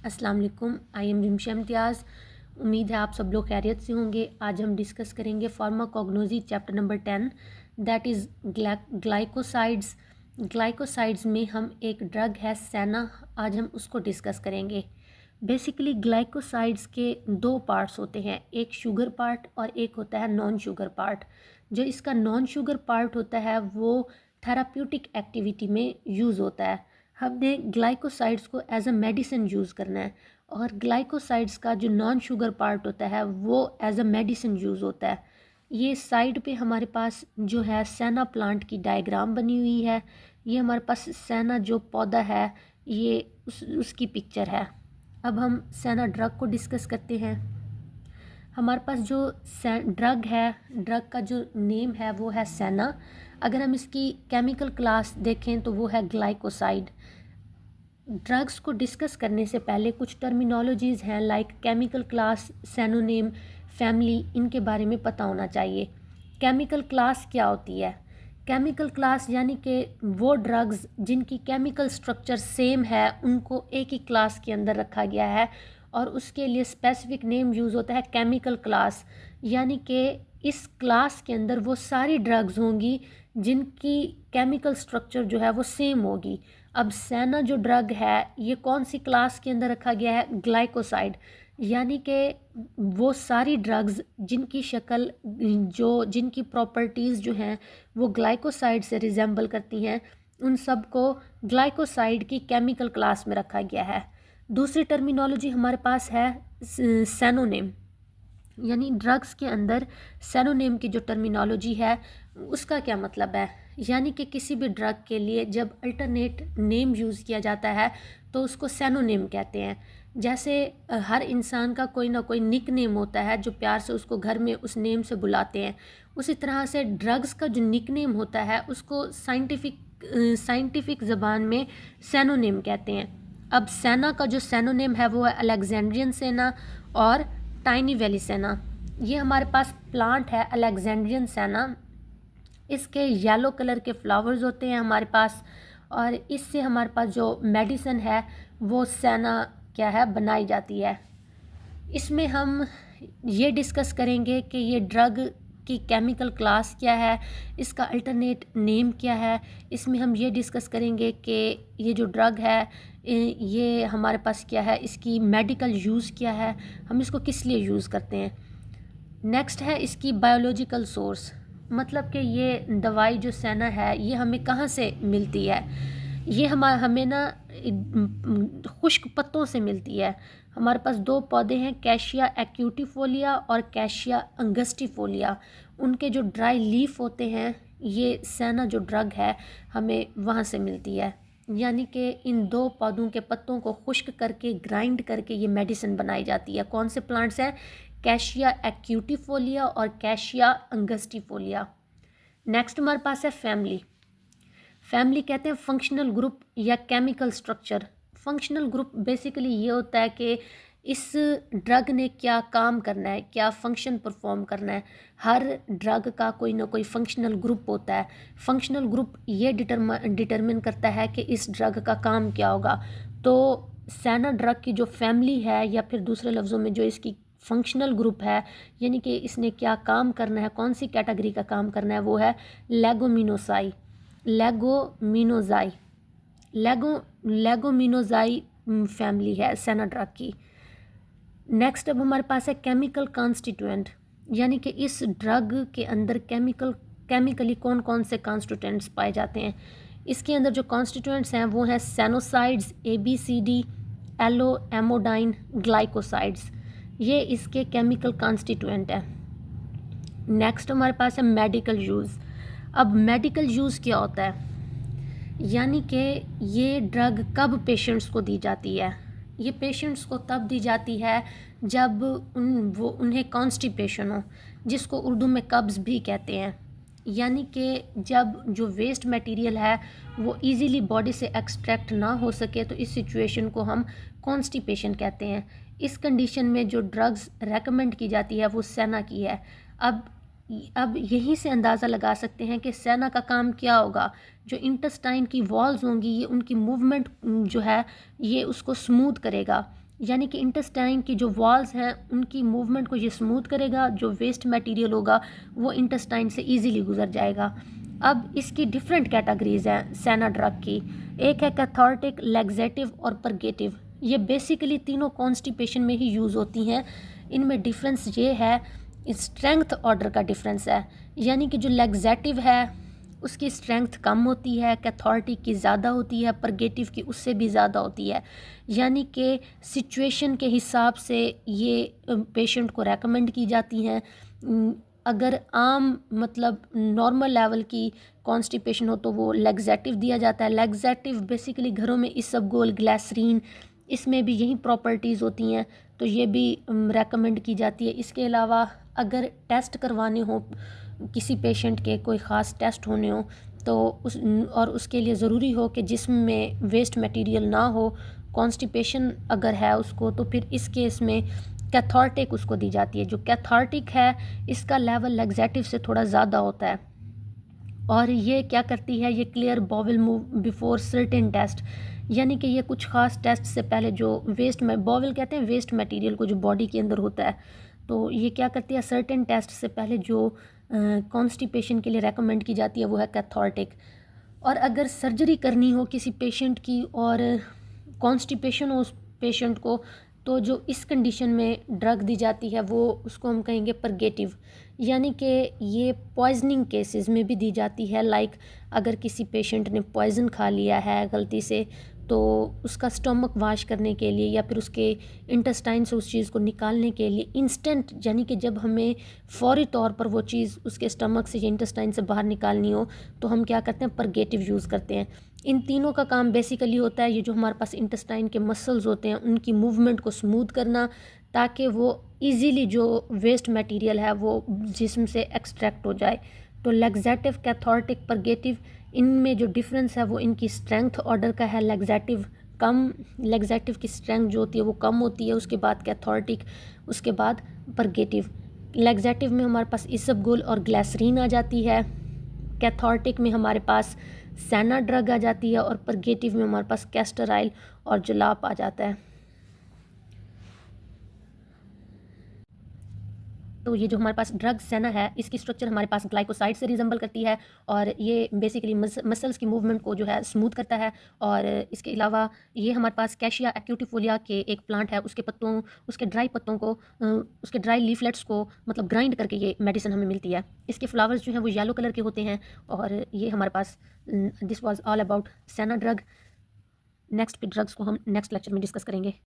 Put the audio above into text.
अस्सलाम वालेकुम। I am Rimsha इम्तियाज़। उम्मीद है आप सब लोग खैरियत से होंगे। आज हम डिस्कस करेंगे pharmacognosy chapter number 10 that is glycosides. Glycosides में हम एक ड्रग है सेना, आज हम उसको डिस्कस करेंगे। बेसिकली ग्लाइकोसाइड्स के दो पार्ट्स होते हैं, एक शुगर पार्ट और एक होता है नॉन शुगर पार्ट। जो इसका नॉन शुगर पार्ट होता है वो थेराप्यूटिक एक्टिविटी में यूज़ होता है। हमने ग्लाइकोसाइड्स को एज अ मेडिसिन यूज़ करना है और ग्लाइकोसाइड्स का जो नॉन शुगर पार्ट होता है वो एज अ मेडिसिन यूज़ होता है। ये साइड पे हमारे पास जो है सेना प्लांट की डायग्राम बनी हुई है। ये हमारे पास सेना जो पौधा है ये उसकी पिक्चर है। अब हम सेना ड्रग को डिस्कस करते हैं। हमारे पास जो ड्रग है, ड्रग का जो नेम है वो है सेना। अगर हम इसकी केमिकल क्लास देखें तो वो है ग्लाइकोसाइड। ड्रग्स को डिस्कस करने से पहले कुछ टर्मिनोलॉजीज़ हैं लाइक केमिकल क्लास, सेनोनेम, फैमिली, इनके बारे में पता होना चाहिए। केमिकल क्लास क्या होती है? केमिकल क्लास यानी कि वो ड्रग्स जिनकी केमिकल स्ट्रक्चर सेम है उनको एक ही क्लास के अंदर रखा गया है और उसके लिए स्पेसिफिक नेम यूज़ होता है केमिकल क्लास। यानी कि इस क्लास के अंदर वो सारी ड्रग्स होंगी जिनकी केमिकल स्ट्रक्चर जो है वो सेम होगी। अब सेना जो ड्रग है ये कौन सी क्लास के अंदर रखा गया है? ग्लाइकोसाइड। यानी कि वो सारी ड्रग्स जिनकी शक्ल जिनकी प्रॉपर्टीज़ जो हैं वो ग्लाइकोसाइड से रिजेंबल करती हैं, उन सब को ग्लाइकोसाइड की केमिकल क्लास में रखा गया है। दूसरी टर्मिनोलॉजी हमारे पास है सेनोनेम। यानी ड्रग्स के अंदर सेनोनेम की जो टर्मिनोलॉजी है उसका क्या मतलब है? यानी कि किसी भी ड्रग के लिए जब अल्टरनेट नेम यूज़ किया जाता है तो उसको सेनोनेम कहते हैं। जैसे हर इंसान का कोई ना कोई निक नेम होता है जो प्यार से उसको घर में उस नेम से बुलाते हैं, उसी तरह से ड्रग्स का जो निक नेम होता है उसको साइंटिफिक ज़बान में सेनोनेम कहते हैं। अब सेना का जो सेनोनेम है वो है अलेक्जेंड्रियन सेना और टाइनी वैली सेना। ये हमारे पास प्लांट है अलेक्जेंड्रियन सेना। इसके येलो कलर के फ्लावर्स होते हैं हमारे पास और इससे हमारे पास जो मेडिसिन है वो सेना क्या है बनाई जाती है। इसमें हम ये डिस्कस करेंगे कि ये ड्रग की केमिकल क्लास क्या है, इसका अल्टरनेट नेम क्या है। इसमें हम ये डिस्कस करेंगे कि ये जो ड्रग है ये हमारे पास क्या है, इसकी मेडिकल यूज़ क्या है, हम इसको किस लिए यूज़ करते हैं। नेक्स्ट है इसकी बायोलॉजिकल सोर्स, मतलब कि ये दवाई जो सेना है ये हमें कहाँ से मिलती है। ये हमें ना खुश्क पत्तों से मिलती है। हमारे पास दो पौधे हैं, कैशिया एक्यूटिफोलिया और कैशिया अंगस्टिफोलिया। उनके जो ड्राई लीफ होते हैं ये सेना जो ड्रग है हमें वहाँ से मिलती है। यानी कि इन दो पौधों के पत्तों को खुश्क करके ग्राइंड करके ये मेडिसिन बनाई जाती है। कौन से प्लांट्स हैं? कैशिया एक्यूटिफोलिया और कैशिया अंगस्टिफोलिया। नेक्स्ट हमारे पास है फैमिली। फैमिली कहते हैं फंक्शनल ग्रुप या chemical structure. Functional group basically ये होता है कि इस ड्रग ने क्या काम करना है, क्या फंक्शन परफॉर्म करना है। हर ड्रग का कोई ना कोई फंक्शनल ग्रुप होता है। फंक्शनल ग्रुप ये डिटरमिन करता है कि इस ड्रग का काम क्या होगा। तो सेना ड्रग की जो फैमिली है या फिर दूसरे लफ्ज़ों में जो इसकी फंक्शनल ग्रुप है यानी कि इसने क्या काम करना है, कौन सी कैटेगरी का काम करना है, वो है लेगोमिनोसाई लेगोमिनोजाई लेगोमिनोजाई फैमिली है सेना ड्रग की। नेक्स्ट अब हमारे पास है केमिकल कॉन्स्टिट्यूएंट, यानी कि इस ड्रग के अंदर केमिकली कौन कौन से कॉन्स्टिट्यूएंट्स पाए जाते हैं। इसके अंदर जो कॉन्स्टिट्यूएंट्स हैं वो हैं सेनोसाइड्स, ABCD, एलो, एमोडाइन, ग्लाइकोसाइड्स। ये इसके केमिकल कॉन्स्टिट्यूएंट है। नेक्स्ट हमारे पास है मेडिकल यूज़। अब मेडिकल यूज़ क्या होता है? यानी कि ये ड्रग कब पेशेंट्स को दी जाती है? ये पेशेंट्स को तब दी जाती है जब उन्हें कॉन्स्टिपेशन हो, जिसको उर्दू में कब्ज़ भी कहते हैं। यानी कि जब जो वेस्ट मटेरियल है वो इजीली बॉडी से एक्सट्रैक्ट ना हो सके तो इस सिचुएशन को हम कॉन्स्टिपेशन कहते हैं। इस कंडीशन में जो ड्रग्स रेकमेंड की जाती है वो सेना की है। अब यहीं से अंदाज़ा लगा सकते हैं कि सेना का काम क्या होगा। जो इंटेस्टाइन की वॉल्स होंगी ये उनकी मूवमेंट जो है ये उसको स्मूथ करेगा। यानी कि इंटेस्टाइन की जो वॉल्स हैं उनकी मूवमेंट को ये स्मूथ करेगा, जो वेस्ट मटेरियल होगा वो इंटेस्टाइन से इजीली गुजर जाएगा। अब इसकी डिफरेंट कैटेगरीज हैं सेना ड्रग की। एक है कैथार्टिक, लैक्सेटिव और परगेटिव। ये बेसिकली तीनों कॉन्स्टिपेशन में ही यूज़ होती हैं। इनमें डिफरेंस ये है, स्ट्रेंथ ऑर्डर का डिफरेंस है, यानी कि जो लैक्सेटिव है उसकी स्ट्रेंथ कम होती है, कैथार्टिक की ज़्यादा होती है, परगेटिव की उससे भी ज़्यादा होती है। यानी कि सिचुएशन के हिसाब से ये पेशेंट को रेकमेंड की जाती हैं। अगर आम मतलब नॉर्मल लेवल की कॉन्स्टिपेशन हो तो वो लैक्सेटिव दिया जाता है। लैक्सेटिव बेसिकली घरों में इसबगोल, ग्लिसरीन, इसमें भी यही प्रॉपर्टीज़ होती हैं, तो ये भी रेकमेंड की जाती है। इसके अलावा अगर टेस्ट करवाने हो किसी पेशेंट के, कोई ख़ास टेस्ट होने हो तो उसके लिए ज़रूरी हो कि जिस्म में वेस्ट मटेरियल ना हो, कॉन्स्टिपेशन अगर है उसको, तो फिर इस केस में कैथार्टिक उसको दी जाती है। जो कैथार्टिक है इसका लेवल लैक्सेटिव से थोड़ा ज़्यादा होता है और ये क्या करती है, ये clear bowel move before certain test, यानी कि ये कुछ ख़ास टेस्ट से पहले जो वेस्ट में बॉवल कहते हैं वेस्ट मटेरियल को जो बॉडी के अंदर होता है, तो ये क्या करती है सर्टेन टेस्ट से पहले जो कॉन्स्टिपेशन के लिए रेकमेंड की जाती है वो है कैथार्टिक। और अगर सर्जरी करनी हो किसी पेशेंट की और कॉन्स्टिपेशन हो उस पेशेंट को, तो जो इस कंडीशन में ड्रग दी जाती है वो उसको हम कहेंगे परगेटिव, यानी कि ये पॉइजनिंग केसेस में भी दी जाती है। लाइक अगर किसी पेशेंट ने पॉइज़न खा लिया है गलती से, तो उसका स्टमक वाश करने के लिए या फिर उसके इंटेस्टाइन से उस चीज़ को निकालने के लिए इंस्टेंट, यानी कि जब हमें फौरी तौर पर वो चीज़ उसके स्टमक से या इंटेस्टाइन से बाहर निकालनी हो, तो हम क्या करते हैं, परगेटिव यूज़ करते हैं। इन तीनों का काम बेसिकली होता है ये जो हमारे पास इंटेस्टाइन के मसल्स होते हैं उनकी मूवमेंट को स्मूथ करना, ताकि वो इजीली जो वेस्ट मटेरियल है वो जिस्म से एक्सट्रैक्ट हो जाए। तो लैक्सेटिव, कैथार्टिक, परगेटिव, इनमें जो डिफरेंस है वो इनकी स्ट्रेंथ ऑर्डर का है। लैक्सेटिव की स्ट्रेंथ जो होती है वो कम होती है, उसके बाद कैथार्टिक, उसके बाद परगेटिव। लैक्सेटिव में हमारे पास इसबगोल और ग्लिसरीन आ जाती है, कैथार्टिक में हमारे पास सेना ड्रग आ जाती है और परगेटिव में हमारे पास कैस्टर ऑयल और जुलाब आ जाता है। तो ये जो हमारे पास ड्रग सेना है इसकी स्ट्रक्चर हमारे पास ग्लाइकोसाइड से रिजेंबल करती है और ये बेसिकली मसल्स की मूवमेंट को जो है स्मूथ करता है। और इसके अलावा ये हमारे पास कैशिया एक्यूटिफोलिया के एक प्लांट है, उसके पत्तों, उसके ड्राई पत्तों को, उसके ड्राई लीफलेट्स को मतलब ग्राइंड करके ये मेडिसिन हमें मिलती है। इसके फ्लावर्स जो हैं वो येलो कलर के होते हैं। और ये हमारे पास दिस वाज ऑल अबाउट सेना ड्रग। नेक्स्ट ड्रग्स को हम नेक्स्ट लेक्चर में डिस्कस करेंगे।